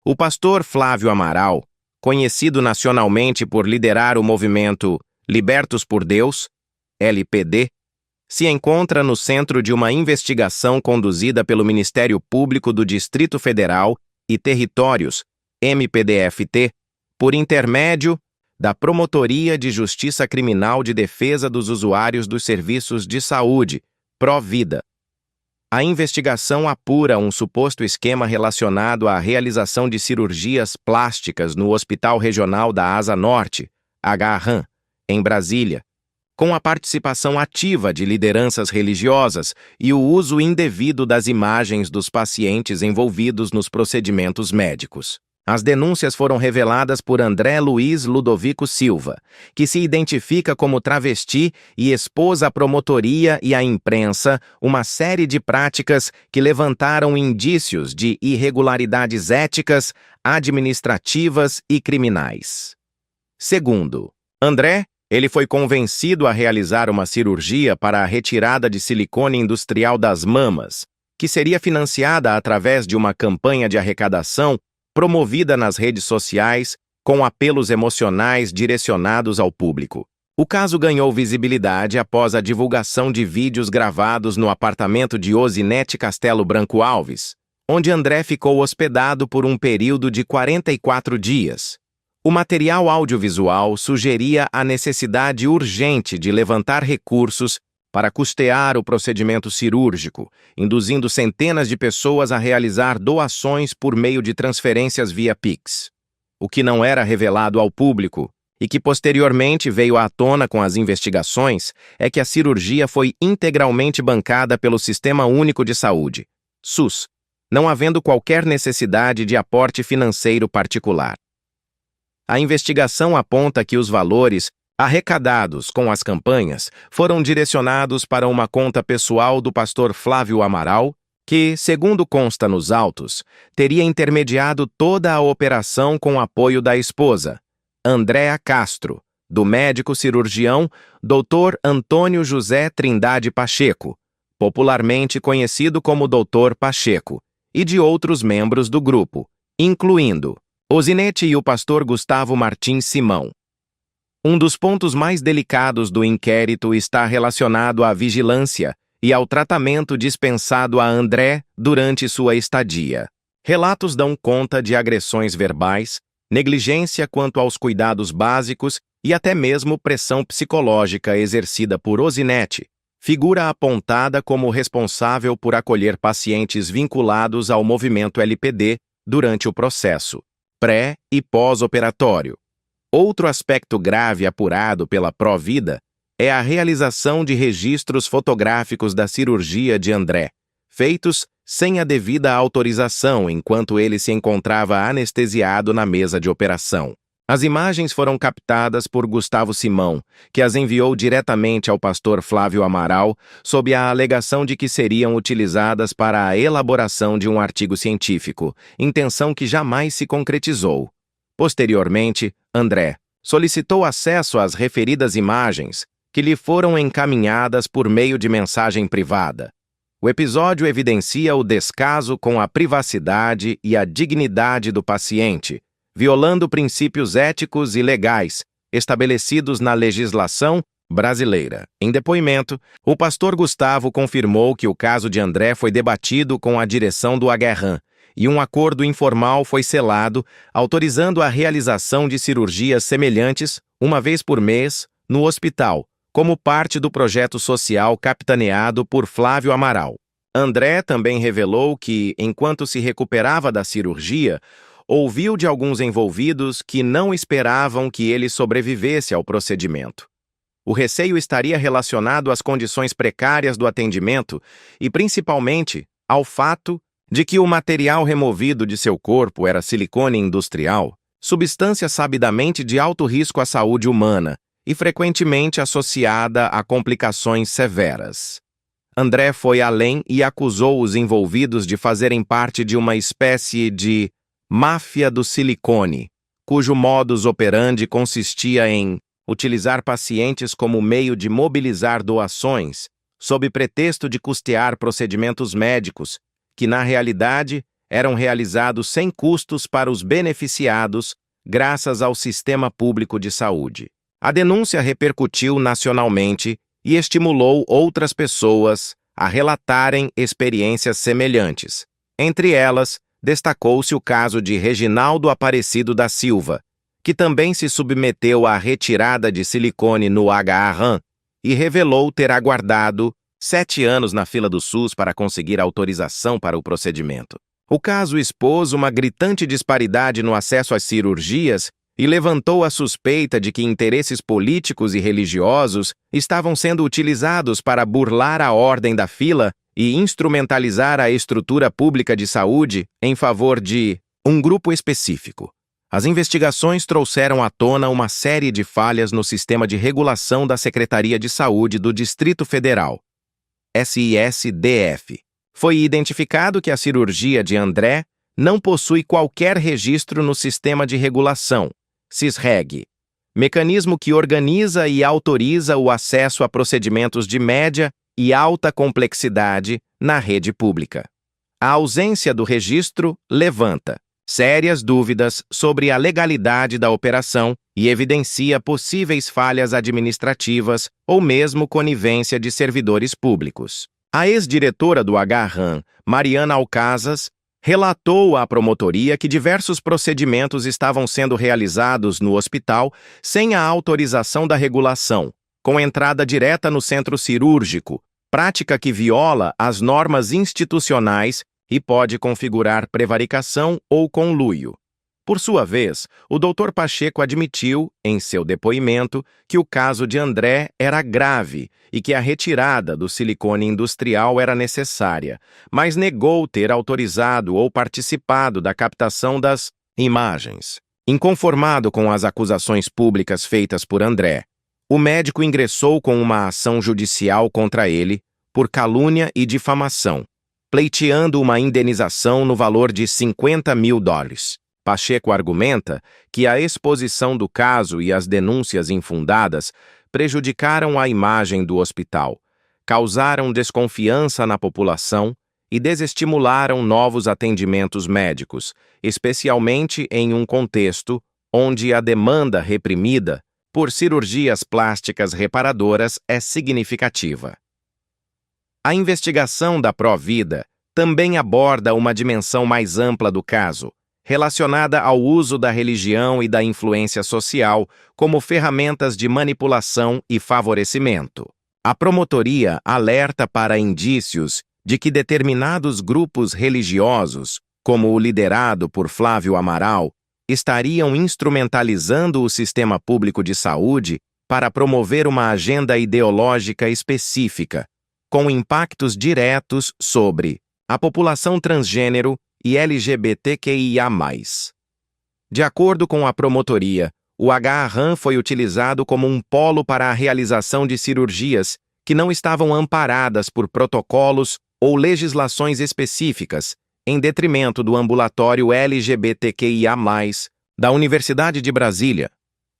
O pastor Flávio Amaral, conhecido nacionalmente por liderar o movimento Libertos por Deus, LPD, se encontra no centro de uma investigação conduzida pelo Ministério Público do Distrito Federal e Territórios, MPDFT, por intermédio da Promotoria de Justiça Criminal de Defesa dos Usuários dos Serviços de Saúde, Provida. A investigação apura um suposto esquema relacionado à realização de cirurgias plásticas no Hospital Regional da Asa Norte, HRAM, em Brasília, com a participação ativa de lideranças religiosas e o uso indevido das imagens dos pacientes envolvidos nos procedimentos médicos. As denúncias foram reveladas por André Luiz Ludovico Silva, que se identifica como travesti e expôs à promotoria e à imprensa uma série de práticas que levantaram indícios de irregularidades éticas, administrativas e criminais. Segundo André, ele foi convencido a realizar uma cirurgia para a retirada de silicone industrial das mamas, que seria financiada através de uma campanha de arrecadação promovida nas redes sociais, com apelos emocionais direcionados ao público. O caso ganhou visibilidade após a divulgação de vídeos gravados no apartamento de Osinete Castelo Branco Alves, onde André ficou hospedado por um período de 44 dias. O material audiovisual sugeria a necessidade urgente de levantar recursos para custear o procedimento cirúrgico, induzindo centenas de pessoas a realizar doações por meio de transferências via Pix. O que não era revelado ao público, e que posteriormente veio à tona com as investigações, é que a cirurgia foi integralmente bancada pelo Sistema Único de Saúde, SUS, não havendo qualquer necessidade de aporte financeiro particular. A investigação aponta que os valores arrecadados com as campanhas foram direcionados para uma conta pessoal do pastor Flávio Amaral, que, segundo consta nos autos, teria intermediado toda a operação com apoio da esposa, Andréa Castro, do médico cirurgião Dr. Antônio José Trindade Pacheco, popularmente conhecido como Dr. Pacheco, e de outros membros do grupo, incluindo Osinete e o pastor Gustavo Martins Simão. Um dos pontos mais delicados do inquérito está relacionado à vigilância e ao tratamento dispensado a André durante sua estadia. Relatos dão conta de agressões verbais, negligência quanto aos cuidados básicos e até mesmo pressão psicológica exercida por Osinete, figura apontada como responsável por acolher pacientes vinculados ao movimento LPD durante o processo pré- e pós-operatório. Outro aspecto grave apurado pela Provida é a realização de registros fotográficos da cirurgia de André, feitos sem a devida autorização enquanto ele se encontrava anestesiado na mesa de operação. As imagens foram captadas por Gustavo Simão, que as enviou diretamente ao pastor Flávio Amaral, sob a alegação de que seriam utilizadas para a elaboração de um artigo científico, intenção que jamais se concretizou. Posteriormente, André solicitou acesso às referidas imagens, que lhe foram encaminhadas por meio de mensagem privada. O episódio evidencia o descaso com a privacidade e a dignidade do paciente, violando princípios éticos e legais estabelecidos na legislação brasileira. Em depoimento, o pastor Gustavo confirmou que o caso de André foi debatido com a direção do HRAM e um acordo informal foi selado, autorizando a realização de cirurgias semelhantes, uma vez por mês, no hospital, como parte do projeto social capitaneado por Flávio Amaral. André também revelou que, enquanto se recuperava da cirurgia, ouviu de alguns envolvidos que não esperavam que ele sobrevivesse ao procedimento. O receio estaria relacionado às condições precárias do atendimento e, principalmente, ao fato de que o material removido de seu corpo era silicone industrial, substância sabidamente de alto risco à saúde humana e frequentemente associada a complicações severas. André foi além e acusou os envolvidos de fazerem parte de uma espécie de máfia do silicone, cujo modus operandi consistia em utilizar pacientes como meio de mobilizar doações, sob pretexto de custear procedimentos médicos, que na realidade eram realizados sem custos para os beneficiados, graças ao sistema público de saúde. A denúncia repercutiu nacionalmente e estimulou outras pessoas a relatarem experiências semelhantes. Entre elas, destacou-se o caso de Reginaldo Aparecido da Silva, que também se submeteu à retirada de silicone no agarran e revelou ter aguardado 7 anos na fila do SUS para conseguir autorização para o procedimento. O caso expôs uma gritante disparidade no acesso às cirurgias e levantou a suspeita de que interesses políticos e religiosos estavam sendo utilizados para burlar a ordem da fila e instrumentalizar a estrutura pública de saúde em favor de um grupo específico. As investigações trouxeram à tona uma série de falhas no sistema de regulação da Secretaria de Saúde do Distrito Federal, SIS-DF. Foi identificado que a cirurgia de André não possui qualquer registro no Sistema de Regulação, SISREG, mecanismo que organiza e autoriza o acesso a procedimentos de média e alta complexidade na rede pública. A ausência do registro levanta sérias dúvidas sobre a legalidade da operação e evidencia possíveis falhas administrativas ou mesmo conivência de servidores públicos. A ex-diretora do agarran, Mariana Alcazas, relatou à promotoria que diversos procedimentos estavam sendo realizados no hospital sem a autorização da regulação, com entrada direta no centro cirúrgico, prática que viola as normas institucionais e pode configurar prevaricação ou conluio. Por sua vez, o Dr. Pacheco admitiu, em seu depoimento, que o caso de André era grave e que a retirada do silicone industrial era necessária, mas negou ter autorizado ou participado da captação das imagens. Inconformado com as acusações públicas feitas por André, o médico ingressou com uma ação judicial contra ele por calúnia e difamação, pleiteando uma indenização no valor de $50 mil. Pacheco argumenta que a exposição do caso e as denúncias infundadas prejudicaram a imagem do hospital, causaram desconfiança na população e desestimularam novos atendimentos médicos, especialmente em um contexto onde a demanda reprimida por cirurgias plásticas reparadoras é significativa. A investigação da Provida também aborda uma dimensão mais ampla do caso, relacionada ao uso da religião e da influência social como ferramentas de manipulação e favorecimento. A promotoria alerta para indícios de que determinados grupos religiosos, como o liderado por Flávio Amaral, estariam instrumentalizando o sistema público de saúde para promover uma agenda ideológica específica, com impactos diretos sobre a população transgênero e LGBTQIA+. De acordo com a promotoria, o agarran foi utilizado como um polo para a realização de cirurgias que não estavam amparadas por protocolos ou legislações específicas, em detrimento do ambulatório LGBTQIA+, da Universidade de Brasília,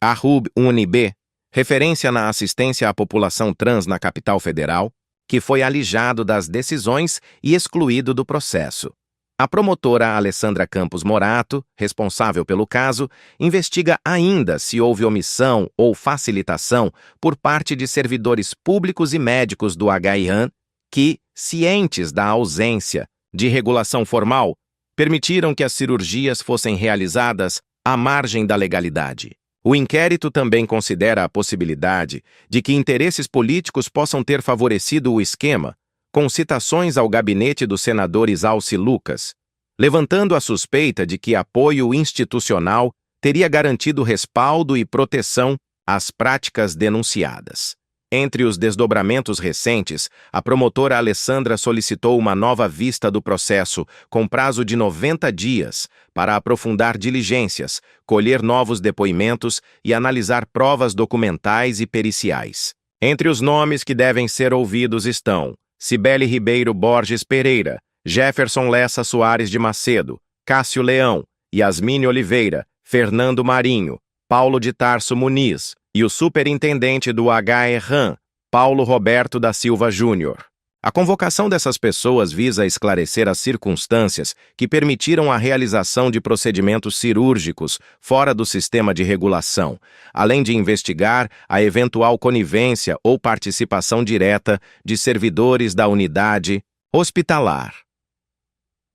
a RUB-UNB, referência na assistência à população trans na capital federal, que foi alijado das decisões e excluído do processo. A promotora Alessandra Campos Morato, responsável pelo caso, investiga ainda se houve omissão ou facilitação por parte de servidores públicos e médicos do agarran que, cientes da ausência de regulação formal, permitiram que as cirurgias fossem realizadas à margem da legalidade. O inquérito também considera a possibilidade de que interesses políticos possam ter favorecido o esquema, com citações ao gabinete do senador Isalci Lucas, levantando a suspeita de que apoio institucional teria garantido respaldo e proteção às práticas denunciadas. Entre os desdobramentos recentes, a promotora Alessandra solicitou uma nova vista do processo, com prazo de 90 dias, para aprofundar diligências, colher novos depoimentos e analisar provas documentais e periciais. Entre os nomes que devem ser ouvidos estão Cibele Ribeiro Borges Pereira, Jefferson Lessa Soares de Macedo, Cássio Leão, Yasmine Oliveira, Fernando Marinho, Paulo de Tarso Muniz e o superintendente do agarran, Paulo Roberto da Silva Júnior. A convocação dessas pessoas visa esclarecer as circunstâncias que permitiram a realização de procedimentos cirúrgicos fora do sistema de regulação, além de investigar a eventual conivência ou participação direta de servidores da unidade hospitalar.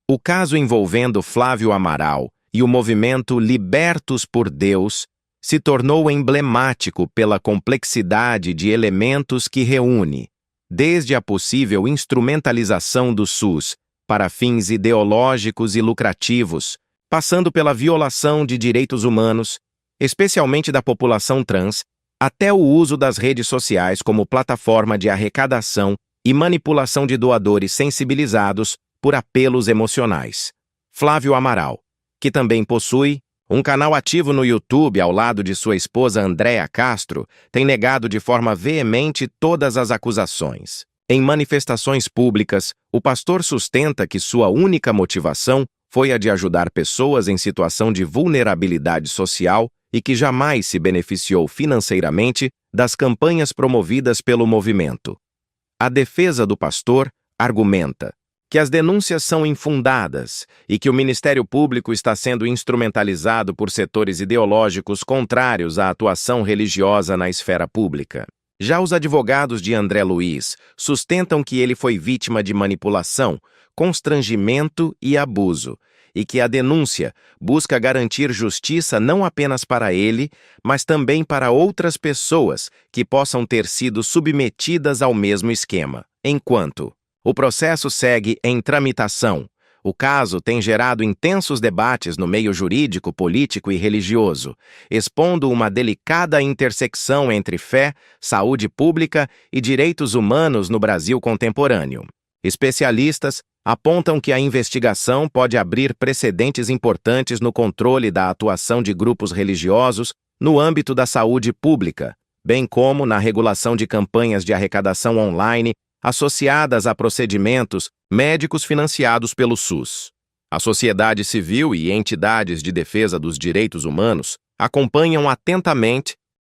O caso envolvendo Flávio Amaral e o movimento Libertos por Deus se tornou emblemático pela complexidade de elementos que reúne, desde a possível instrumentalização do SUS para fins ideológicos e lucrativos, passando pela violação de direitos humanos, especialmente da população trans, até o uso das redes sociais como plataforma de arrecadação e manipulação de doadores sensibilizados por apelos emocionais. Flávio Amaral, que também possui um canal ativo no YouTube ao lado de sua esposa Andréa Castro, tem negado de forma veemente todas as acusações. Em manifestações públicas, o pastor sustenta que sua única motivação foi a de ajudar pessoas em situação de vulnerabilidade social e que jamais se beneficiou financeiramente das campanhas promovidas pelo movimento. A defesa do pastor argumenta que as denúncias são infundadas e que o Ministério Público está sendo instrumentalizado por setores ideológicos contrários à atuação religiosa na esfera pública. Já os advogados de André Luiz sustentam que ele foi vítima de manipulação, constrangimento e abuso, e que a denúncia busca garantir justiça não apenas para ele, mas também para outras pessoas que possam ter sido submetidas ao mesmo esquema. Enquanto o processo segue em tramitação, o caso tem gerado intensos debates no meio jurídico, político e religioso, expondo uma delicada intersecção entre fé, saúde pública e direitos humanos no Brasil contemporâneo. Especialistas apontam que a investigação pode abrir precedentes importantes no controle da atuação de grupos religiosos no âmbito da saúde pública, bem como na regulação de campanhas de arrecadação online associadas a procedimentos médicos financiados pelo SUS. A sociedade civil e entidades de defesa dos direitos humanos acompanham atentamente